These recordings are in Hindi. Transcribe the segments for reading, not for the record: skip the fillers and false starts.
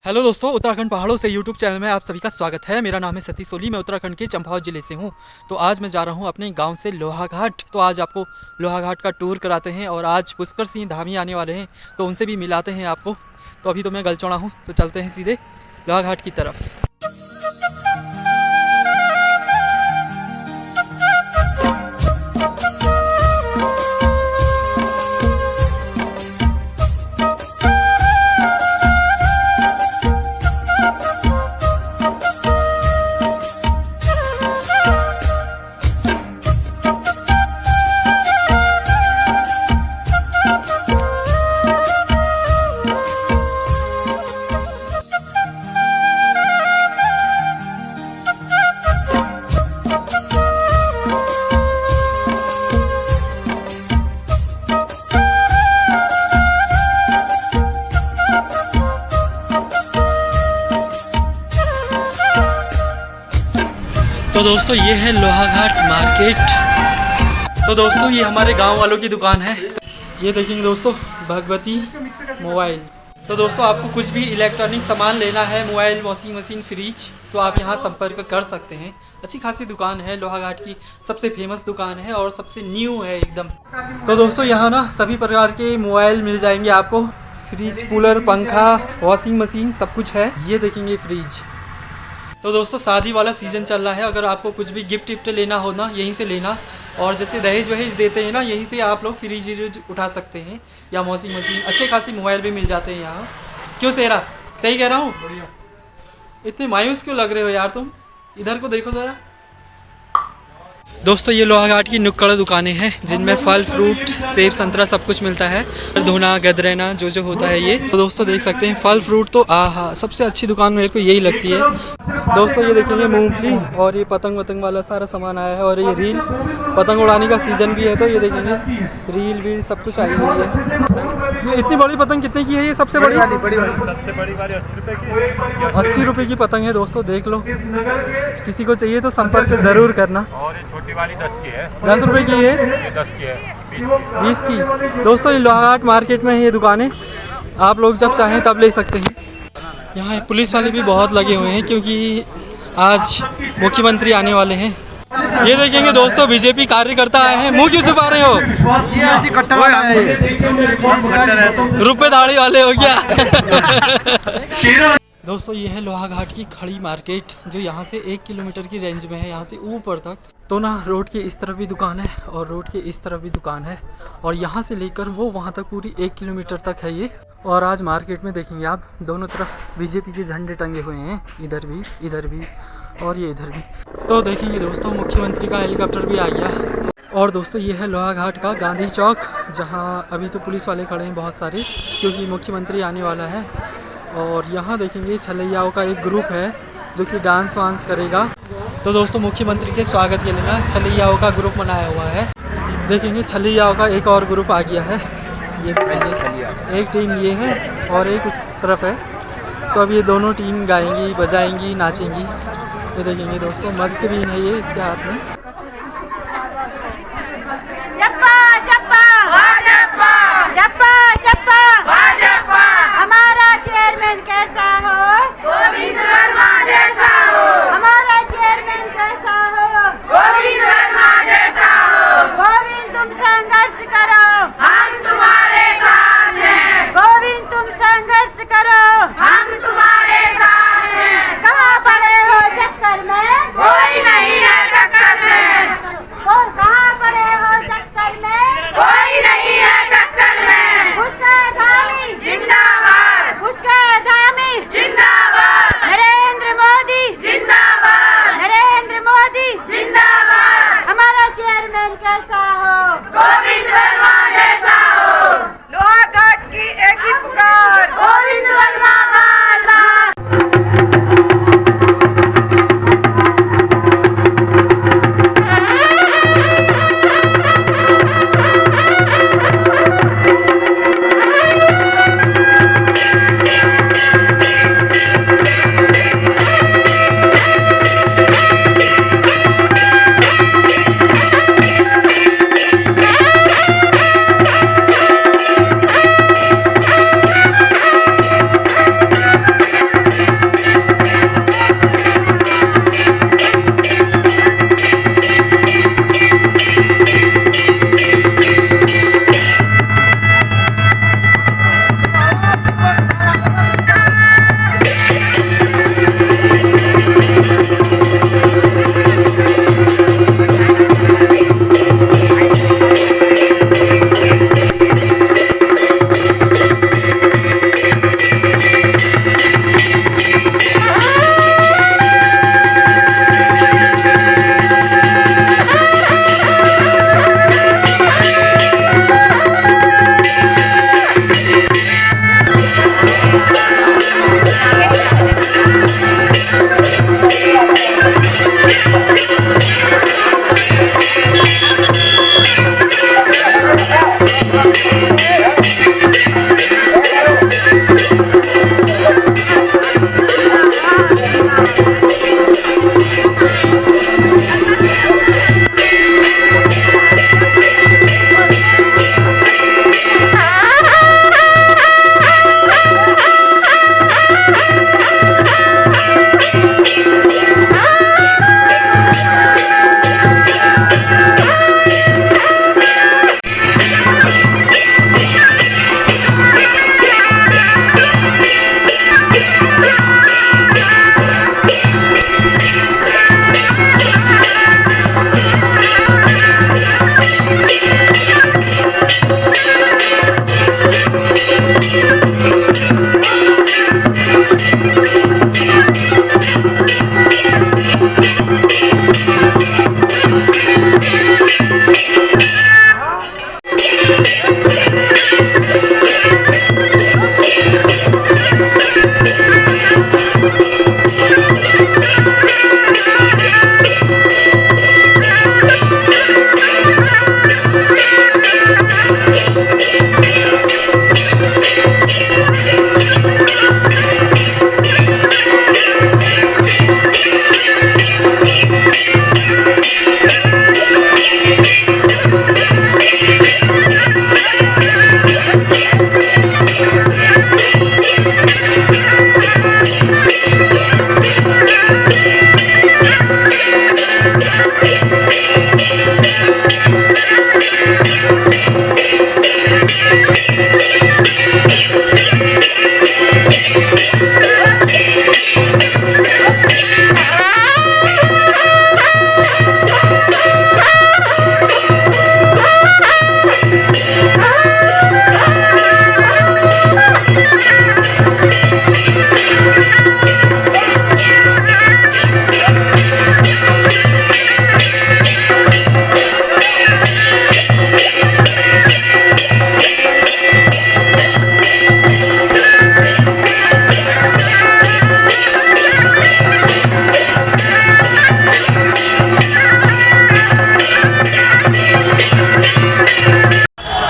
हेलो दोस्तों, उत्तराखंड पहाड़ों से यूट्यूब चैनल में आप सभी का स्वागत है। मेरा नाम है सतीश सोली। मैं उत्तराखंड के चंपावत ज़िले से हूं। तो आज मैं जा रहा हूं अपने गांव से लोहाघाट। तो आज आपको लोहाघाट का टूर कराते हैं और आज पुष्कर सिंह धामी आने वाले हैं, तो उनसे भी मिलाते हैं आपको। तो अभी तो मैं गलचौड़ा हूँ, तो चलते हैं सीधे लोहाघाट की तरफ। तो दोस्तों ये है लोहाघाट मार्केट। तो दोस्तों ये हमारे गांव वालों की दुकान है। ये देखेंगे दोस्तों, भगवती मोबाइल्स। तो दोस्तों आपको कुछ भी इलेक्ट्रॉनिक सामान लेना है, मोबाइल, वॉशिंग मशीन, फ्रिज, तो आप यहां संपर्क कर सकते हैं। अच्छी खासी दुकान है, लोहाघाट की सबसे फेमस दुकान है और सबसे न्यू है एकदम। तो दोस्तों यहाँ ना सभी प्रकार के मोबाइल मिल जाएंगे आपको। फ्रिज, कूलर, पंखा, वॉशिंग मशीन, सब कुछ है। ये देखेंगे फ्रिज। तो दोस्तों शादी वाला सीज़न चल रहा है, अगर आपको कुछ भी गिफ्ट विफ्ट लेना हो ना, यहीं से लेना। और जैसे दहेज वहेज देते हैं ना, यहीं से आप लोग फ्रिज उठा सकते हैं या वॉशिंग मशीन। अच्छे खासी मोबाइल भी मिल जाते हैं यहाँ। क्यों सेरा, सही कह रहा हूँ? इतने मायूस क्यों लग रहे हो यार तुम? इधर को देखो ज़रा। दोस्तों ये लोहाघाट की नुक्कड़ दुकानें हैं जिनमें फल, फ्रूट, सेब, संतरा सब कुछ मिलता है। धोना, गदरैना जो होता है ये। तो दोस्तों देख सकते हैं फल फ्रूट। तो आहा, सबसे अच्छी दुकान मेरे को यही लगती है। दोस्तों ये देखेंगे मूंगफली और ये पतंग वतंग वाला सारा सामान आया है। और ये रील, पतंग उड़ाने का सीज़न भी है, तो ये देखेंगे रील वील सब कुछ आई हुई है। ये इतनी बड़ी पतंग कितने की है? ये सबसे बड़ी सबसे बड़ी वाली 80 रुपये की। 80 रुपये की पतंग है दोस्तों, देख लो। किसी को चाहिए तो संपर्क ज़रूर करना। और ये छोटी वाली 10 की है। 10 रुपये की है? ये 10 की है। 20 की। दोस्तों ये लोहाघाट मार्केट में है ये दुकानें, आप लोग जब चाहें तब ले सकते हैं। यहाँ पुलिस वाले भी बहुत लगे हुए हैं क्योंकि आज मुख्यमंत्री आने वाले हैं। ये देखेंगे दोस्तों, बीजेपी कार्यकर्ता आए हैं। मुंह क्यों छुपा रहे हो? ये कट्टर वाला है, रुपए दाढ़ी वाले हो क्या? दोस्तों ये है लोहाघाट की खड़ी मार्केट, जो यहाँ से 1 किलोमीटर की रेंज में है, यहाँ से ऊपर तक। तो ना रोड के इस तरफ भी दुकान है और रोड के इस तरफ भी दुकान है, और यहाँ से लेकर वो वहाँ तक पूरी 1 किलोमीटर तक है ये। और आज मार्केट में देखेंगे आप, दोनों तरफ बीजेपी के झंडे टंगे हुए हैं, इधर भी और ये इधर भी। तो देखेंगे दोस्तों, मुख्यमंत्री का हेलीकॉप्टर भी आ गया। और दोस्तों ये है लोहाघाट का गांधी चौक, जहाँ अभी तो पुलिस वाले खड़े हैं बहुत सारे, क्योंकि मुख्यमंत्री आने वाला है। और यहाँ देखेंगे छलैयाओं का एक ग्रुप है जो कि डांस वांस करेगा। तो दोस्तों मुख्यमंत्री के स्वागत के लिए ना छलैयाओं का ग्रुप बनाया हुआ है। देखेंगे छलैयाओं का एक और ग्रुप आ गया है। ये एक टीम ये है और एक उस तरफ है। तो अब ये दोनों टीम गाएंगी, बजाएंगी, नाचेंगी। तो देखेंगे दोस्तों, मस्क भी है ये इसके हाथ में। जप्पा जप्पा भाजपा, जप्पा जप्पा भाजपा। हमारा चेयरमैन कैसा हो? गोविंद वर्मा जैसा हो। हमारा चेयरमैन कैसा हो? गोविंद वर्मा जैसा हो। गोविंद तुम संघर्ष करो, हम तुम्हारे साथ हैं। गोविंद तुम संघर्ष करो, हम तुम्हारे साथ हैं। कहाँ पड़े हो चक्कर में? कोई नहीं है टक्कर में। तो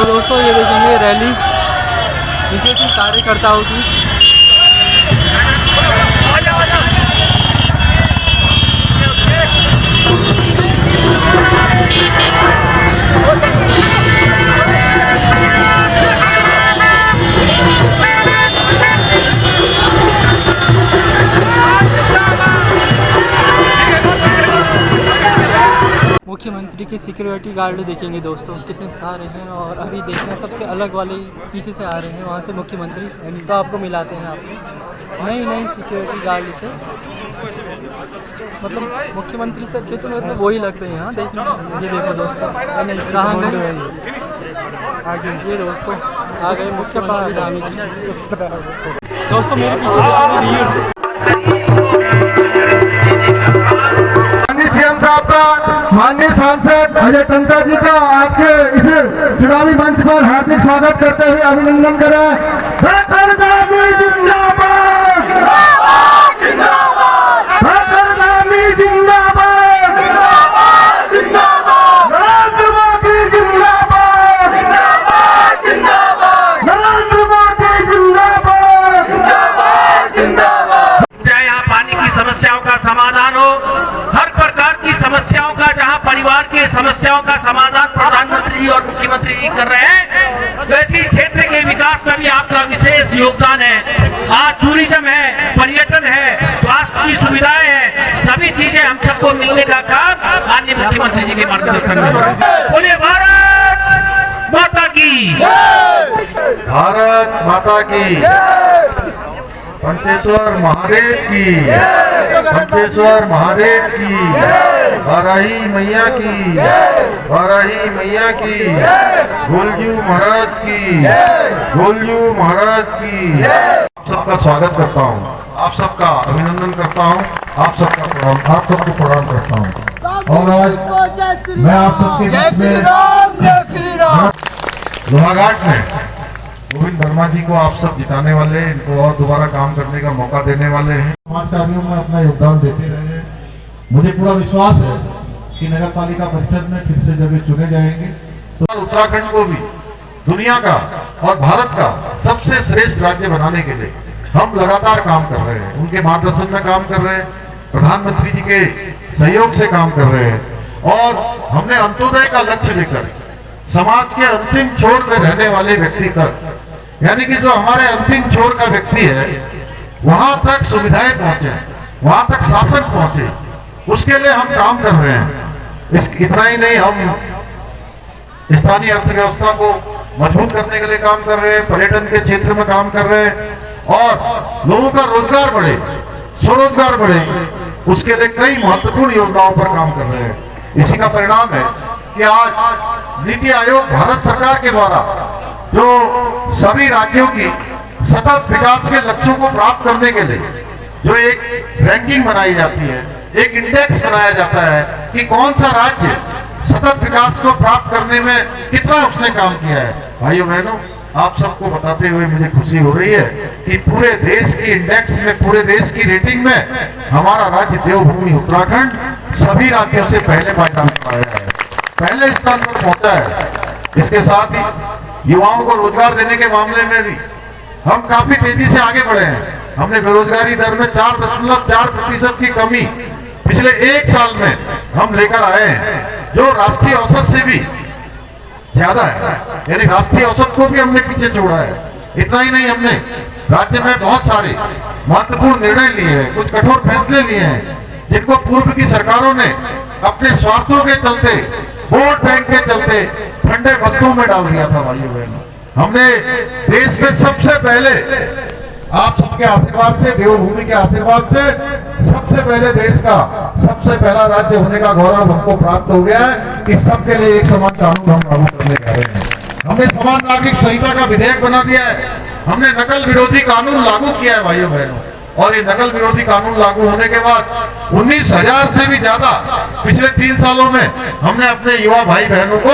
दोस्तों ये देखेंगे रैली बीजेपी कार्यकर्ताओं की। मुख्यमंत्री के सिक्योरिटी गार्ड देखेंगे दोस्तों कितने सारे हैं, और अभी देखना सबसे अलग वाले पीछे से आ रहे हैं, वहाँ से मुख्यमंत्री तो आपको मिलाते हैं आपको नई सिक्योरिटी गार्ड से। मतलब मुख्यमंत्री से अच्छे तो मतलब वही लगते हैं। हाँ देखना, ये देखो दोस्तों कहाँ गए ये दोस्तों आ गए मुख्यमंत्री धामी जी। दोस्तों मेरे पीछे सीएम साहब का, माननीय सांसद अजय टंटा जी का आज के इस चुनावी मंच पर हार्दिक स्वागत करते हुए अभिनंदन करें। यहाँ पानी की समस्याओं का समाधान हो, हर प्रकार की समस्याओं का, जहाँ परिवार की समस्याओं का समाधान प्रधानमंत्री जी और मुख्यमंत्री जी कर रहे हैं, वैसे क्षेत्र के विकास में भी आपका विशेष योगदान है। आज टूरिज्म है, पर्यटन है, स्वास्थ्य की सुविधाएं हैं, सभी चीजें हम सबको मिलने का काम माननीय मुख्यमंत्री जी के मार्गदर्शन में। बोलिए भारत माता की, भारत माता की, पंचेश्वर महादेव की, पंचेश्वर महादेव की, वाराही मैया की, वाराही मैया की, गोलजू महाराज की, गोलजू महाराज की। आप सबका स्वागत करता हूँ, आप सबका अभिनंदन करता हूँ, आप सबको प्रणाम करता हूँ। और आज मैं आप सबके बीच में लोहाघाट में गोविंद वर्मा जी को आप सब जिताने वाले, इनको और दोबारा काम करने का मौका देने वाले हैं। समाज कार्यों में अपना योगदान देते रहे हैं। मुझे पूरा विश्वास है कि नगर पालिका परिषद में फिर से जब ये चुने जाएंगे तो उत्तराखंड को भी दुनिया का और भारत का सबसे श्रेष्ठ राज्य बनाने के लिए हम लगातार काम कर रहे हैं। उनके मार्गदर्शन में काम कर रहे हैं, प्रधानमंत्री जी के सहयोग से काम कर रहे हैं, और हमने अंत्योदय का लक्ष्य लेकर समाज के अंतिम छोर में रहने वाले व्यक्ति तक, यानी कि जो हमारे अंतिम छोर का व्यक्ति है वहां तक सुविधाएं पहुंचे, वहां तक शासन पहुंचे, उसके लिए हम काम कर रहे हैं। इतना ही नहीं, हम स्थानीय अर्थव्यवस्था को मजबूत करने के लिए काम कर रहे हैं, पर्यटन के क्षेत्र में काम कर रहे हैं, और लोगों का रोजगार बढ़े, स्वरोजगार बढ़े, उसके लिए कई महत्वपूर्ण योजनाओं पर काम कर रहे हैं। इसी का परिणाम है कि आज नीति आयोग भारत सरकार के द्वारा जो सभी राज्यों की सतत विकास के लक्ष्यों को प्राप्त करने के लिए जो एक रैंकिंग बनाई जाती है, एक इंडेक्स बनाया जाता है कि कौन सा राज्य सतत विकास को प्राप्त करने में कितना उसने काम किया है। भाइयों बहनों, आप सबको बताते हुए मुझे खुशी हो रही है कि पूरे देश की इंडेक्स में, पूरे देश की रेटिंग में हमारा राज्य देवभूमि उत्तराखंड सभी राज्यों से पहले पायदान पर आया है, पहले स्थान पर पहुंचा है। इसके साथ ही युवाओं को रोजगार देने के मामले में भी हम काफी तेजी से आगे बढ़े हैं। हमने बेरोजगारी दर में 4.4% की कमी पिछले एक साल में हम लेकर आए हैं, जो राष्ट्रीय औसत से भी ज्यादा है, यानी राष्ट्रीय औसत को भी हमने पीछे छोड़ा है। इतना ही नहीं, हमने राज्य में बहुत सारे महत्वपूर्ण निर्णय लिए हैं, कुछ कठोर फैसले लिए हैं, जिनको पूर्व की सरकारों ने अपने स्वार्थों के चलते, वोट बैंक के चलते ठंडे बस्तों में डाल दिया था। भाइयों बहनों, हमने देश में सबसे पहले आप सबके आशीर्वाद से, देवभूमि के आशीर्वाद से सबसे पहले देश का सबसे पहला राज्य होने का गौरव हमको प्राप्त हो गया है कि सबके लिए एक समान कानून हम लागू करने जा रहे हैं। हमने समान नागरिक संहिता का विधेयक बना दिया है, हमने नकल विरोधी कानून लागू किया है भाइयों बहनों। और ये नकल विरोधी कानून लागू होने के बाद 19,000 से भी ज्यादा पिछले 3 सालों में हमने अपने युवा भाई बहनों को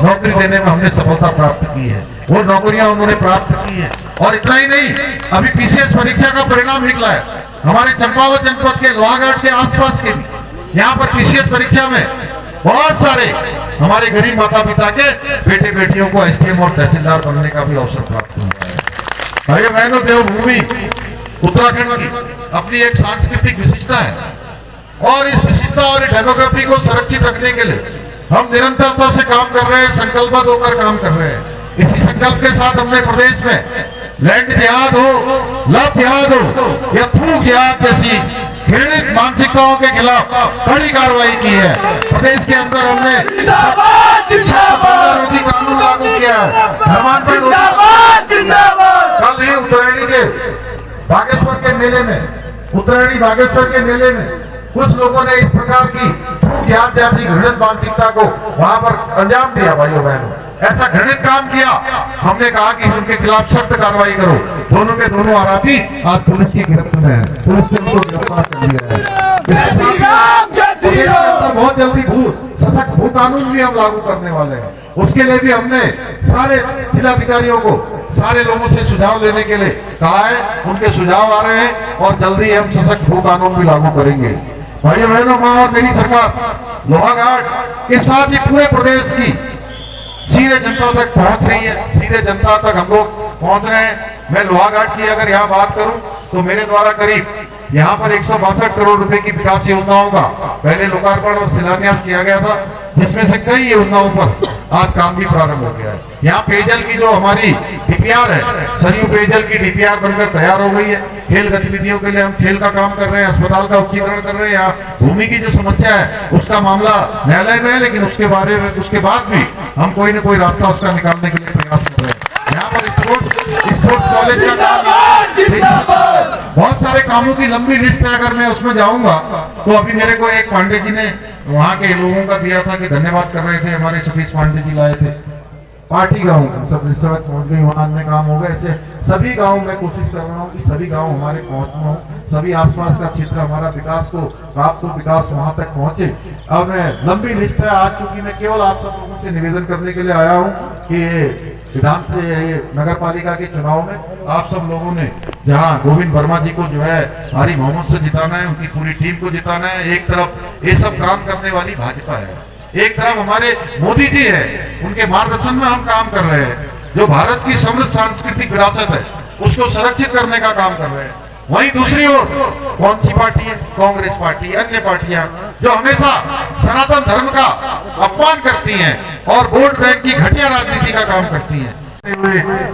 नौकरी देने में हमने सफलता प्राप्त की है। वो नौकरियां उन्होंने प्राप्त की है। और इतना ही नहीं, अभी पीसीएस परीक्षा का परिणाम निकला है हमारे चंपावत जनपद के लोहाघाट के आसपास के भी। यहाँ पर पीसीएस परीक्षा में बहुत सारे हमारे गरीब माता पिता के बेटे बेटियों को एसडीएम और तहसीलदार बनने का भी अवसर प्राप्त हुआ है। भाइयों बहनों, देवभूमि उत्तराखंड की अपनी एक सांस्कृतिक विशिष्टता है और इस विशिष्टता और डेमोग्राफी को संरक्षित रखने के लिए हम निरंतरता से काम कर रहे हैं, संकल्पबद्ध होकर काम कर रहे हैं। इसी संकल्प के साथ हमने प्रदेश में लैंड जिहाद हो, लव जिहाद हो या थूक जिहाद जैसी घृणित मानसिकताओं के खिलाफ कड़ी कार्रवाई की है। प्रदेश के अंदर हमने विरोधी कानून लागू किया है। धर्मांतरण कल ही उत्तरायणी के बागेश्वर के मेले में, उत्तरायणी बागेश्वर के मेले में कुछ लोगों ने इस प्रकार की थूक जिहाद जैसी घृणित मानसिकता को वहां पर अंजाम दिया। भाइयों बहनों, ऐसा घृणित काम किया। हमने कहा कि उनके खिलाफ सख्त कार्रवाई करो। दोनों के दोनों आरोपी आज पुलिस की गिरफ्त में है, पुलिस ने उनको गिरफ्तार कर लिया है। बहुत जल्दी सशक्त भू कानून भी हम लागू करने वाले हैं। उसके लिए भी हमने सारे जिलाधिकारियों को, सारे लोगों से सुझाव लेने के लिए कहा है। उनके सुझाव आ रहे हैं और जल्दी हम सशक्त भू कानून भी लागू करेंगे। भाइयों बहनों, मां और मेरी सरकार लोहाघाट के साथ ही पूरे प्रदेश की सीधे जनता तक पहुंच रही है। सीधे जनता तक हम लोग पहुंच रहे हैं। मैं लोहाघाट की अगर यहाँ बात करूं तो मेरे द्वारा करीब यहाँ पर 162 करोड़ रुपए की विकास योजनाओं का पहले लोकार्पण और शिलान्यास किया गया था, जिसमें से कई योजनाओं पर आज काम भी प्रारंभ हो गया है। यहाँ पेयजल की जो हमारी डीपीआर है, सरयू पेयजल की डीपीआर बनकर तैयार हो गई है। खेल गतिविधियों के लिए हम खेल का काम कर रहे हैं, अस्पताल का उच्चीकरण कर रहे हैं। यहाँ भूमि की जो समस्या है उसका मामला न्यायालय में है, लेकिन उसके बाद भी हम कोई न कोई रास्ता उसका निकालने के लिए प्रयास कर रहे हैं। यहाँ पर स्पोर्ट्स कॉलेज का काम, बहुत सारे कामों की लंबी लिस्ट है। अगर मैं उसमें जाऊंगा तो अभी मेरे को एक पांडे जी ने वहाँ के लोगों का दिया था कि धन्यवाद कर रहे थे, हमारे सतीश पांडे जी लाए थे। पार्टी गाँव सब सड़क पहुंच गई, वहाँ अन्य काम हो गए। ऐसे सभी गाँव में कोशिश कर रहा हूँ कि सभी गाँव हमारे पहुँचना हो, सभी आसपास का क्षेत्र हमारा विकास को प्राप्त हो, विकास वहाँ तक पहुँचे। अब मैं लंबी लिस्ट है आज, चूंकि मैं केवल आप सब लोगों से निवेदन करने के लिए आया हूँ कि विधान से नगर पालिका के चुनाव में आप सब लोगों ने जहां गोविंद वर्मा जी को जो है भारी बहुमत से जिताना है, उनकी पूरी टीम को जिताना है। एक तरफ ये सब काम करने वाली भाजपा है, एक तरफ हमारे मोदी जी है, उनके मार्गदर्शन में हम काम कर रहे हैं। जो भारत की समृद्ध सांस्कृतिक विरासत है उसको संरक्षित करने का काम कर रहे हैं। वहीं दूसरी ओर कौन सी पार्टी है? कांग्रेस पार्टी, अन्य पार्टियां जो हमेशा सनातन धर्म का अपमान करती हैं और वोट बैंक की घटिया राजनीति का काम करती हैं।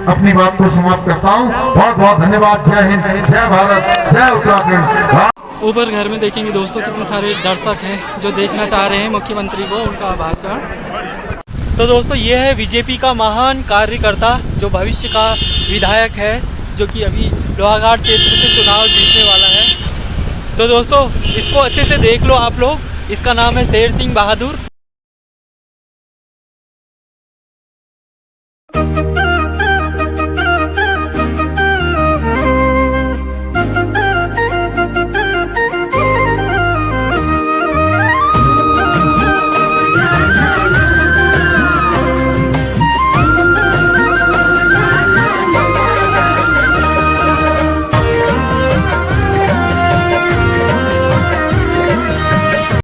अपनी बात को समाप्त करता हूं। बहुत बहुत धन्यवाद। जय हिंद, जय भारत, जय उत्तराखंड। ऊपर घर में देखेंगे दोस्तों कितने सारे दर्शक हैं जो देखना चाह रहे हैं मुख्यमंत्री को, उनका भाषण। तो दोस्तों ये है बीजेपी का महान कार्यकर्ता जो भविष्य का विधायक है, जो कि अभी लोहाघाट क्षेत्र से चुनाव जीतने वाला है। तो दोस्तों इसको अच्छे से देख लो आप लोग। इसका नाम है शेर सिंह बहादुर।